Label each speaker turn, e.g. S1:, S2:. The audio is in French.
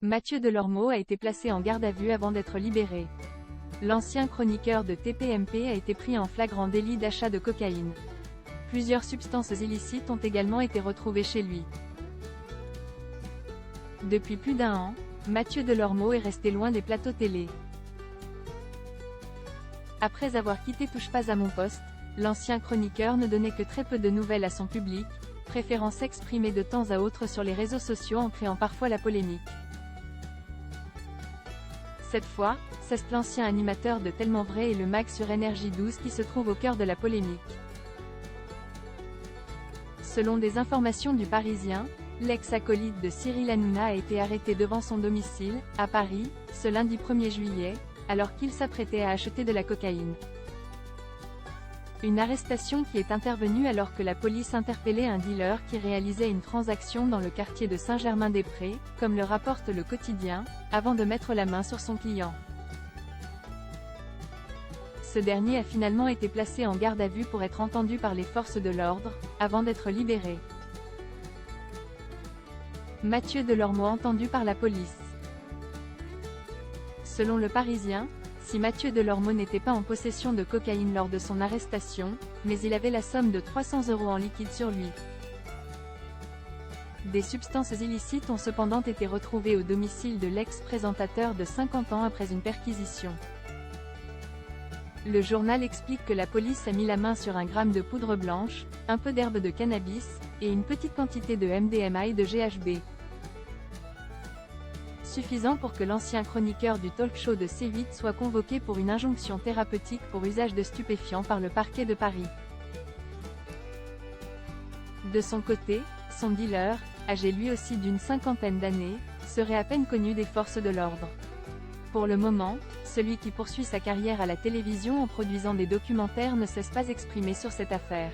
S1: Mathieu Delormeau a été placé en garde à vue avant d'être libéré. L'ancien chroniqueur de TPMP a été pris en flagrant délit d'achat de cocaïne. Plusieurs substances illicites ont également été retrouvées chez lui. Depuis plus d'1 an, Mathieu Delormeau est resté loin des plateaux télé. Après avoir quitté Touche pas à mon poste, l'ancien chroniqueur ne donnait que très peu de nouvelles à son public, préférant s'exprimer de temps à autre sur les réseaux sociaux en créant parfois la polémique. Cette fois, c'est l'ancien animateur de Tellement Vrai et le mag sur Énergie 12 qui se trouve au cœur de la polémique. Selon des informations du Parisien, l'ex-acolyte de Cyril Hanouna a été arrêté devant son domicile, à Paris, ce lundi 1er juillet, alors qu'il s'apprêtait à acheter de la cocaïne. Une arrestation qui est intervenue alors que la police interpellait un dealer qui réalisait une transaction dans le quartier de Saint-Germain-des-Prés, comme le rapporte le quotidien, avant de mettre la main sur son client. Ce dernier a finalement été placé en garde à vue pour être entendu par les forces de l'ordre, avant d'être libéré. Mathieu Delormeau entendu par la police. Selon le Parisien, si Mathieu Delormeau n'était pas en possession de cocaïne lors de son arrestation, mais il avait la somme de 300 € en liquide sur lui. Des substances illicites ont cependant été retrouvées au domicile de l'ex-présentateur de 50 ans après une perquisition. Le journal explique que la police a mis la main sur 1 gramme de poudre blanche, un peu d'herbe de cannabis, et une petite quantité de MDMA et de GHB. Suffisant pour que l'ancien chroniqueur du talk-show de C8 soit convoqué pour une injonction thérapeutique pour usage de stupéfiants par le parquet de Paris. De son côté, son dealer, âgé lui aussi d'une 50aine d'années, serait à peine connu des forces de l'ordre. Pour le moment, celui qui poursuit sa carrière à la télévision en produisant des documentaires ne cesse pas d'exprimer sur cette affaire.